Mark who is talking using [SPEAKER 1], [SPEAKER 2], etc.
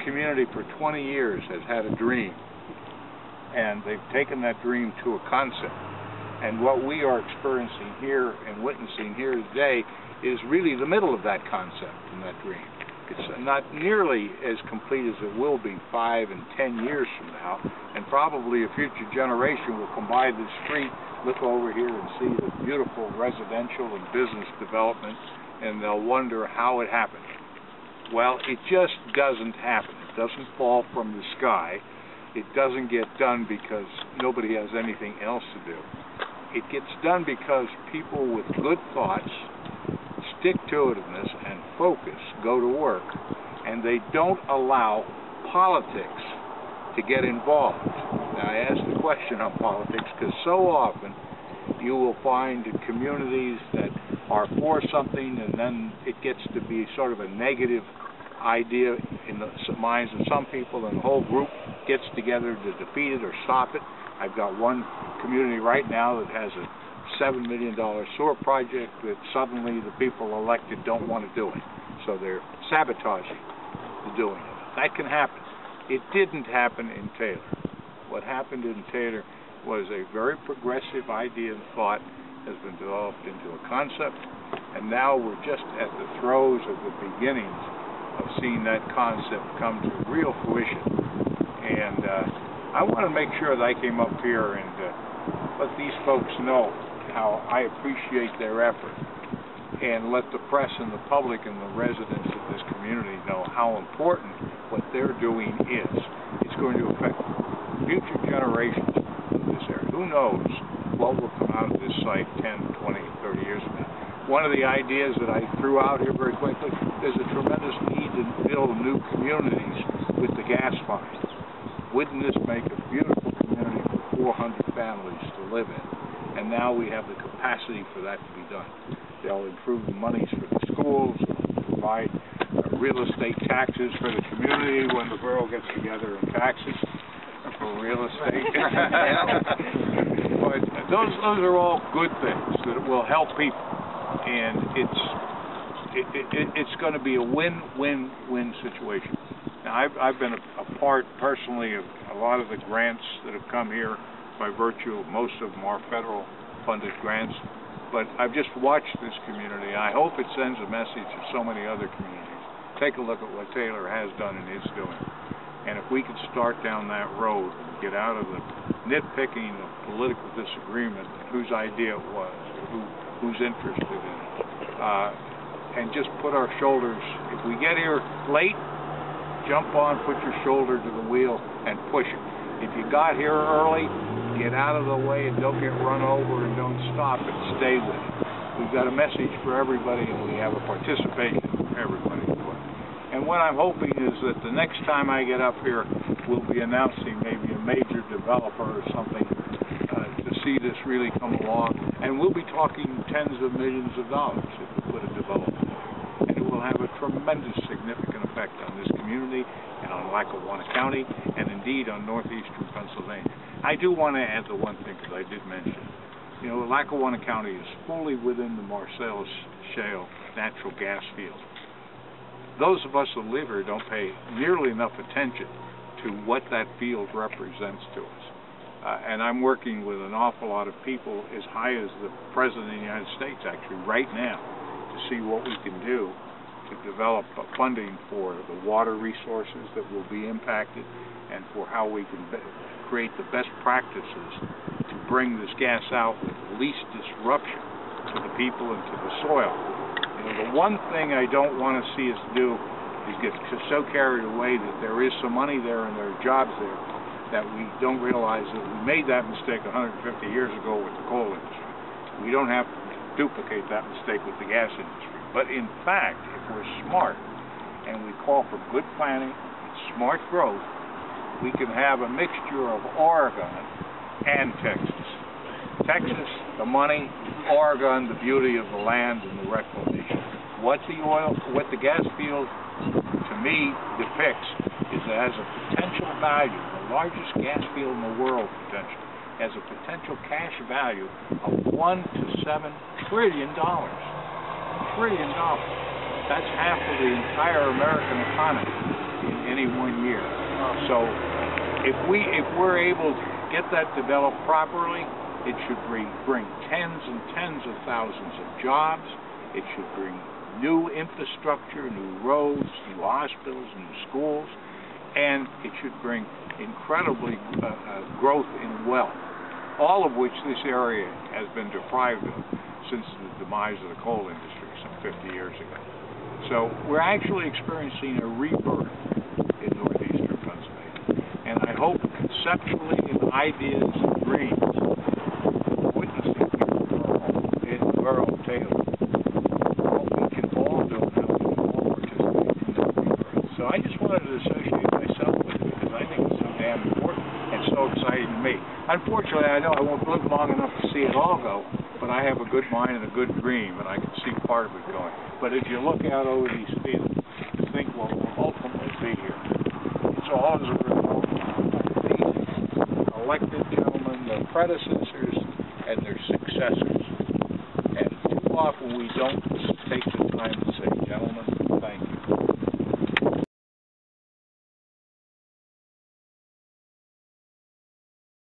[SPEAKER 1] community for 20 years has had a dream, and they've taken that dream to a concept. And what we are experiencing here and witnessing here today is really the middle of that concept and that dream. It's not nearly as complete as it will be 5 and 10 years from now, and probably a future generation will come by the street, look over here and see the beautiful residential and business development, and they'll wonder how it happened. Well, it just doesn't happen. It doesn't fall from the sky. It doesn't get done because nobody has anything else to do. It gets done because people with good thoughts, stick-to-itiveness, and focus go to work, and they don't allow politics to get involved. Now, I ask the question on politics because so often you will find communities that are for something, and then it gets to be sort of a negative idea in the minds of some people, and the whole group gets together to defeat it or stop it. I've got one community right now that has a $7 million sewer project that suddenly the people elected don't want to do it. So they're sabotaging the doing of it. That can happen. It didn't happen in Taylor. What happened in Taylor was a very progressive idea and thought has been developed into a concept, and now we're just at the throes of the beginnings of seeing that concept come to real fruition. And I want to make sure that I came up here and let these folks know how I appreciate their effort, and let the press and the public and the residents of this community know how important what they're doing is. It's going to affect future generations of this area. Who knows what will come out of this site 10, 20, 30 years from now. One of the ideas that I threw out here very quickly, there's a tremendous need to build new communities with the gas find. Wouldn't this make a beautiful community for 400 families to live in? And now we have the capacity for that to be done. They'll improve the monies for the schools, provide real estate taxes for the community when the borough gets together and taxes for real estate. But those are all good things that will help people, and it's going to be a win-win-win situation. Now, I've been a part personally of a lot of the grants that have come here. By virtue of most of them are federal funded grants, but I've just watched this community. I hope it sends a message to so many other communities. Take a look at what Taylor has done and is doing. And if we could start down that road and get out of the nitpicking of political disagreement, whose idea it was, or who's interested in it, and just put our shoulders, if we get here late, jump on, put your shoulder to the wheel and push it. If you got here early, get out of the way and don't get run over, and don't stop and stay with it. We've got a message for everybody, and we have a participation for everybody. And what I'm hoping is that the next time I get up here, we'll be announcing maybe a major developer or something to see this really come along. And we'll be talking tens of millions of dollars if we put a development there. And it will have a tremendous significant effect on this community and on Lackawanna County, and indeed on northeastern Pennsylvania. I do want to add the one thing that I did mention. You know, Lackawanna County is fully within the Marcellus Shale natural gas field. Those of us that live here don't pay nearly enough attention to what that field represents to us. And I'm working with an awful lot of people as high as the President of the United States, actually, right now, to see what we can do to develop funding for the water resources that will be impacted, and for how we can create the best practices to bring this gas out with the least disruption to the people and to the soil. You know, the one thing I don't want to see us do is get so carried away that there is some money there and there are jobs there, that we don't realize that we made that mistake 150 years ago with the coal industry. We don't have to duplicate that mistake with the gas industry. But in fact, if we're smart and we call for good planning and smart growth, we can have a mixture of Oregon and Texas. Texas, the money; Oregon, the beauty of the land and the reclamation. What the gas field, to me, depicts is it has a potential value, the largest gas field in the world potentially, has a potential cash value of $1 to $7 trillion. $1 trillion. That's half of the entire American economy. in any one year. So if we're able to get that developed properly, it should bring tens and tens of thousands of jobs. It should bring new infrastructure, new roads, new hospitals, new schools, and it should bring incredibly growth in wealth, all of which this area has been deprived of since the demise of the coal industry some 50 years ago. So we're actually experiencing a rebirth in northeastern Pennsylvania. And I hope conceptually in ideas and dreams, witnessing in Borough Taylor, what we can all do and how we can all participate in that rebirth. So I just wanted to associate myself with it because I think it's so damn important and so exciting to me. Unfortunately, I know I won't live long enough to see it all go, but I have a good mind and a good dream, and I can see part of it going. But as you look out over these fields, you think, well, we'll ultimately be here. It's all as a result of these elected gentlemen, their predecessors, and their successors. And too often we don't take the time to say, gentlemen,